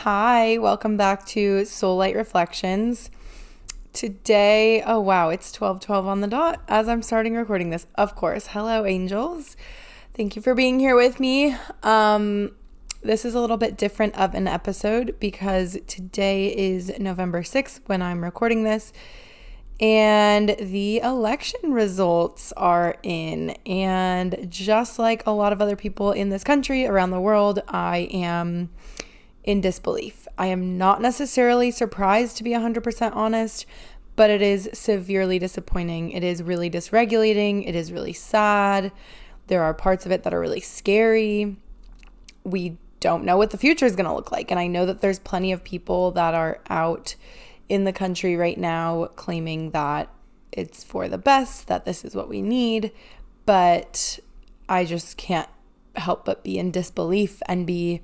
Hi, welcome back to Soul Light Reflections. Today, oh wow, it's 12:12 on the dot as I'm starting recording this. Of course. Hello, angels. Thank you for being here with me. This is a little bit different of an episode because today is November 6th when I'm recording this. And the election results are in. And just like a lot of other people in this country, around the world, I am in disbelief. I am not necessarily surprised, to be 100% honest, but it is severely disappointing. It is really dysregulating. It is really sad. There are parts of it that are really scary. We don't know what the future is going to look like. And I know that there's plenty of people that are out in the country right now claiming that it's for the best, that this is what we need. But I just can't help but be in disbelief and be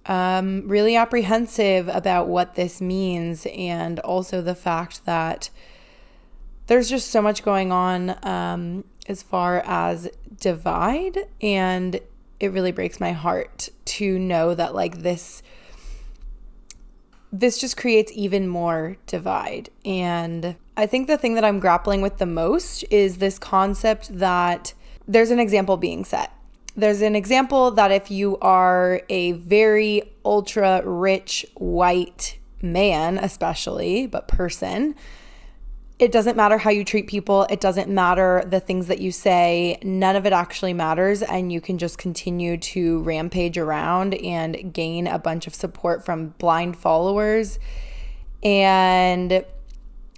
really apprehensive about what this means, and also the fact that there's just so much going on as far as divide, and it really breaks my heart to know that like this just creates even more divide. And I think the thing that I'm grappling with the most is this concept that there's an example being set. There's an example that if you are a very ultra rich white man, especially, but person, it doesn't matter how you treat people. It doesn't matter the things that you say. None of it actually matters. And you can just continue to rampage around and gain a bunch of support from blind followers. And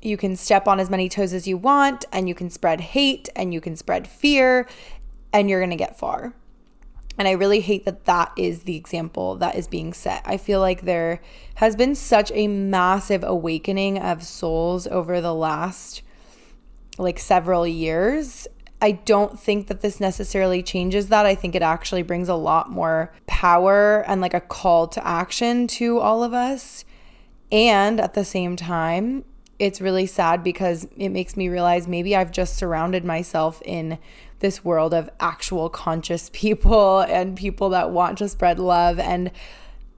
you can step on as many toes as you want, and you can spread hate and you can spread fear, and you're going to get far. And I really hate that that is the example that is being set. I feel like there has been such a massive awakening of souls over the last several years. I don't think that this necessarily changes that. I think it actually brings a lot more power and a call to action to all of us. And at the same time, it's really sad because it makes me realize maybe I've just surrounded myself in this world of actual conscious people and people that want to spread love. And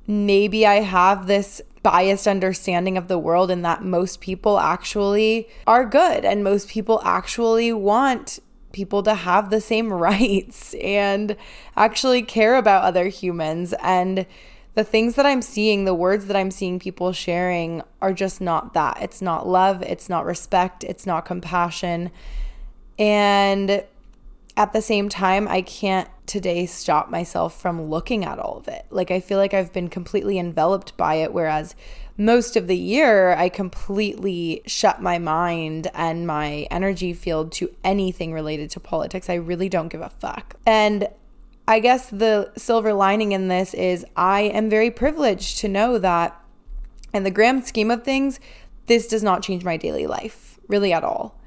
maybe I have this biased understanding of the world, and that most people actually are good and most people actually want people to have the same rights and actually care about other humans. And the things that I'm seeing, the words that I'm seeing people sharing are just not that. It's not love. It's not respect. It's not compassion. And at the same time, I can't today stop myself from looking at all of it. I feel like I've been completely enveloped by it, whereas most of the year I completely shut my mind and my energy field to anything related to politics. I really don't give a fuck. And I guess the silver lining in this is I am very privileged to know that in the grand scheme of things, this does not change my daily life, really at all.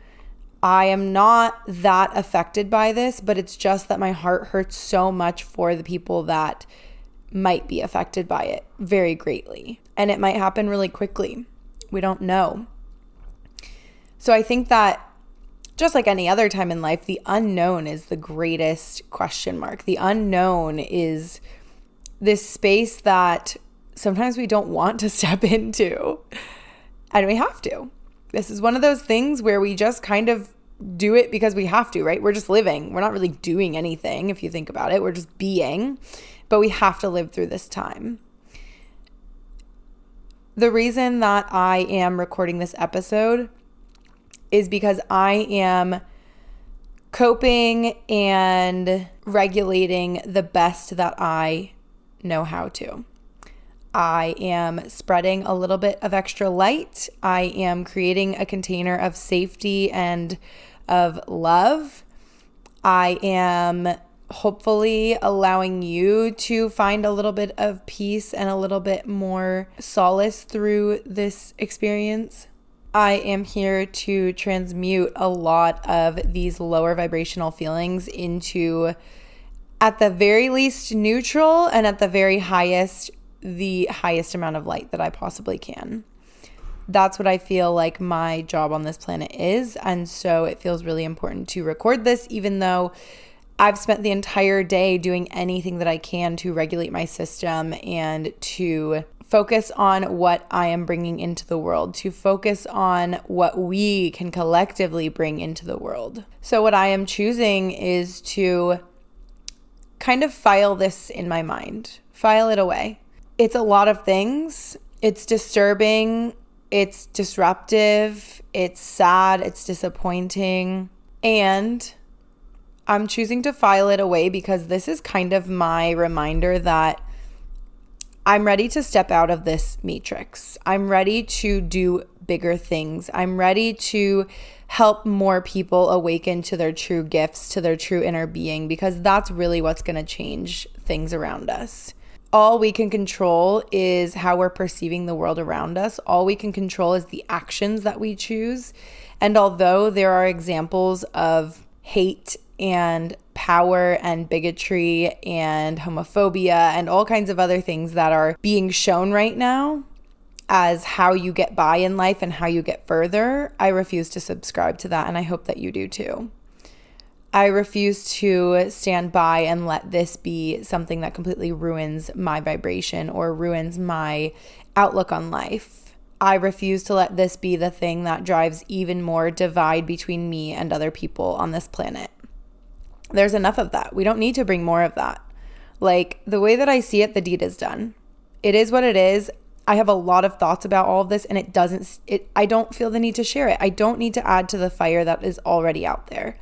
I am not that affected by this, but it's just that my heart hurts so much for the people that might be affected by it very greatly. And it might happen really quickly. We don't know. So I think that just like any other time in life, the unknown is the greatest question mark. The unknown is this space that sometimes we don't want to step into, and we have to. This is one of those things where we just kind of do it because we have to, right? We're just living. We're not really doing anything if you think about it. We're just being, but we have to live through this time. The reason that I am recording this episode is because I am coping and regulating the best that I know how to. I am spreading a little bit of extra light. I am creating a container of safety and of love. I am hopefully allowing you to find a little bit of peace and a little bit more solace through this experience. I am here to transmute a lot of these lower vibrational feelings into, at the very least, neutral, and at the very highest, the highest amount of light that I possibly can. That's what I feel like my job on this planet is. And so it feels really important to record this, even though I've spent the entire day doing anything that I can to regulate my system and to focus on what I am bringing into the world, to focus on what we can collectively bring into the world. So what I am choosing is to kind of file this in my mind, file it away. It's a lot of things. It's disturbing. It's disruptive. It's sad. It's disappointing. And I'm choosing to file it away because this is kind of my reminder that I'm ready to step out of this matrix. I'm ready to do bigger things. I'm ready to help more people awaken to their true gifts, to their true inner being, because that's really what's going to change things around us. All we can control is how we're perceiving the world around us. All we can control is the actions that we choose. And although there are examples of hate and power and bigotry and homophobia and all kinds of other things that are being shown right now as how you get by in life and how you get further, I refuse to subscribe to that, and I hope that you do too. I refuse to stand by and let this be something that completely ruins my vibration or ruins my outlook on life. I refuse to let this be the thing that drives even more divide between me and other people on this planet. There's enough of that. We don't need to bring more of that. Like, the way that I see it, the deed is done. It is what it is. I have a lot of thoughts about all of this, and I don't feel the need to share it. I don't need to add to the fire that is already out there.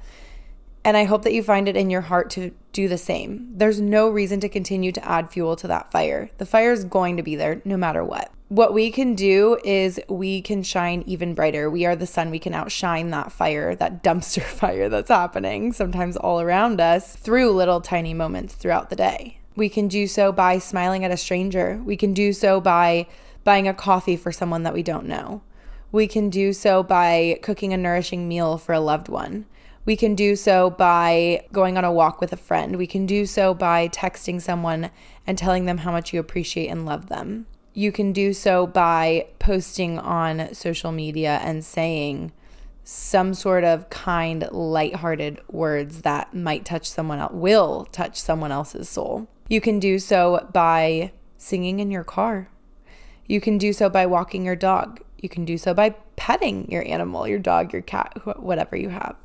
And I hope that you find it in your heart to do the same. There's no reason to continue to add fuel to that fire. The fire is going to be there no matter what. What we can do is we can shine even brighter. We are the sun. We can outshine that fire, that dumpster fire that's happening sometimes all around us through little tiny moments throughout the day. We can do so by smiling at a stranger. We can do so by buying a coffee for someone that we don't know. We can do so by cooking a nourishing meal for a loved one. We can do so by going on a walk with a friend. We can do so by texting someone and telling them how much you appreciate and love them. You can do so by posting on social media and saying some sort of kind, lighthearted words that might touch someone else, will touch someone else's soul. You can do so by singing in your car. You can do so by walking your dog. You can do so by petting your animal, your dog, your cat, whatever you have.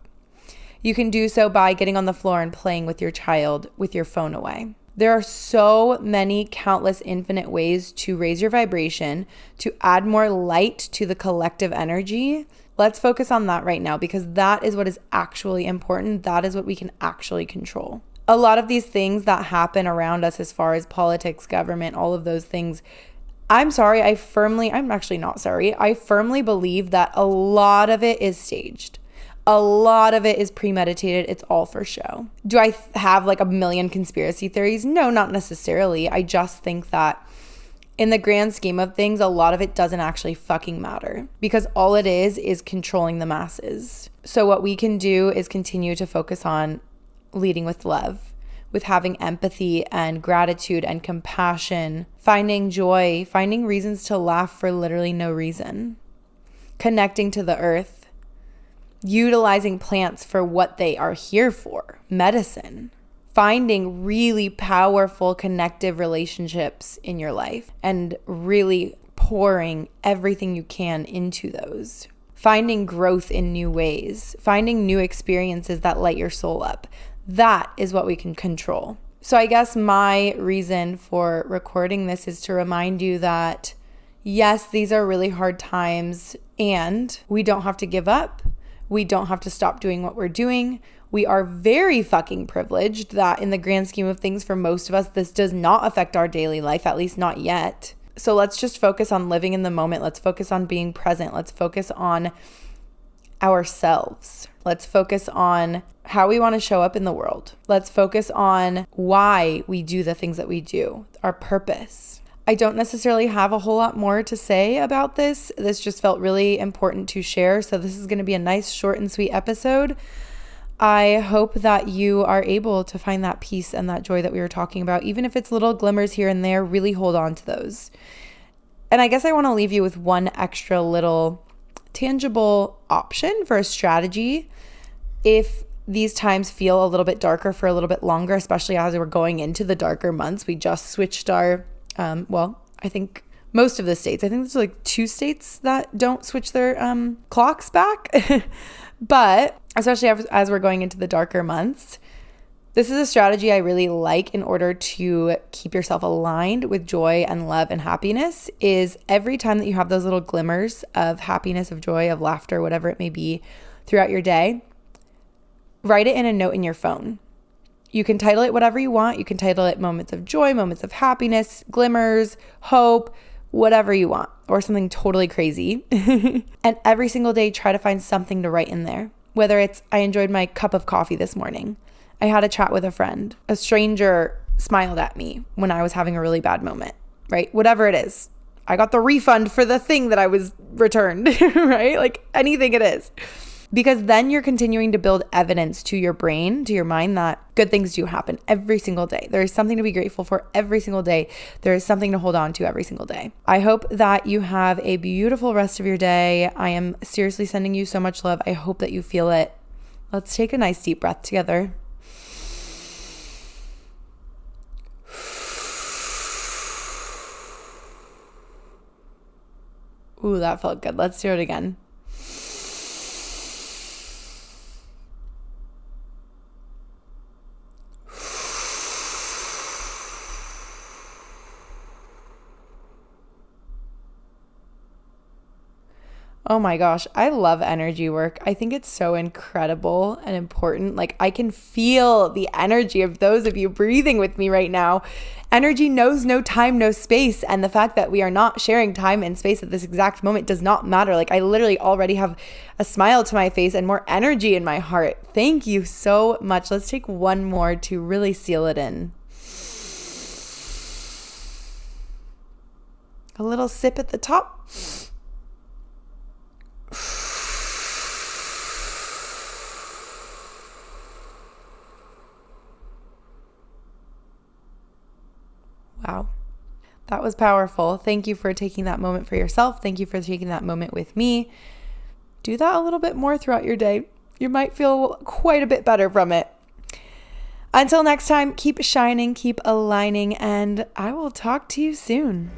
You can do so by getting on the floor and playing with your child with your phone away. There are so many countless infinite ways to raise your vibration, to add more light to the collective energy. Let's focus on that right now because that is what is actually important. That is what we can actually control. A lot of these things that happen around us as far as politics, government, all of those things, I firmly believe that a lot of it is staged. A lot of it is premeditated. It's all for show. Do I have like a million conspiracy theories? No, not necessarily. I just think that in the grand scheme of things, a lot of it doesn't actually fucking matter because all it is controlling the masses. So what we can do is continue to focus on leading with love, with having empathy and gratitude and compassion, finding joy, finding reasons to laugh for literally no reason, connecting to the earth, utilizing plants for what they are here for, medicine, finding really powerful connective relationships in your life and really pouring everything you can into those, finding growth in new ways, finding new experiences that light your soul up. That is what we can control. So I guess my reason for recording this is to remind you that yes, these are really hard times and we don't have to give up. We don't have to stop doing what we're doing. We are very fucking privileged that in the grand scheme of things, for most of us, this does not affect our daily life, at least not yet. So let's just focus on living in the moment. Let's focus on being present. Let's focus on ourselves. Let's focus on how we want to show up in the world. Let's focus on why we do the things that we do, our purpose. I don't necessarily have a whole lot more to say about this. This just felt really important to share. So this is going to be a nice, short and sweet episode. I hope that you are able to find that peace and that joy that we were talking about. Even if it's little glimmers here and there, really hold on to those. And I guess I want to leave you with one extra little tangible option for a strategy. If these times feel a little bit darker for a little bit longer, especially as we're going into the darker months, we just switched our I think most of the states. I think there's like 2 states that don't switch their clocks back. But especially as we're going into the darker months, this is a strategy I really like in order to keep yourself aligned with joy and love and happiness. Is every time that you have those little glimmers of happiness, of joy, of laughter, whatever it may be throughout your day, write it in a note in your phone. You can title it whatever you want. You can title it moments of joy, moments of happiness, glimmers, hope, whatever you want, or something totally crazy. And every single day, try to find something to write in there. Whether it's, I enjoyed my cup of coffee this morning. I had a chat with a friend. A stranger smiled at me when I was having a really bad moment, right? Whatever it is. I got the refund for the thing that I was returned, right? Like anything it is. Because then you're continuing to build evidence to your brain, to your mind, that good things do happen every single day. There is something to be grateful for every single day. There is something to hold on to every single day. I hope that you have a beautiful rest of your day. I am seriously sending you so much love. I hope that you feel it. Let's take a nice deep breath together. Ooh, that felt good. Let's do it again. Oh my gosh, I love energy work. I think it's so incredible and important. Like I can feel the energy of those of you breathing with me right now. Energy knows no time, no space. And the fact that we are not sharing time and space at this exact moment does not matter. Like I literally already have a smile to my face and more energy in my heart. Thank you so much. Let's take one more to really seal it in. A little sip at the top. Wow. That was powerful. Thank you for taking that moment for yourself. Thank you for taking that moment with me. Do that a little bit more throughout your day. You might feel quite a bit better from it. Until next time, keep shining, keep aligning, and I will talk to you soon.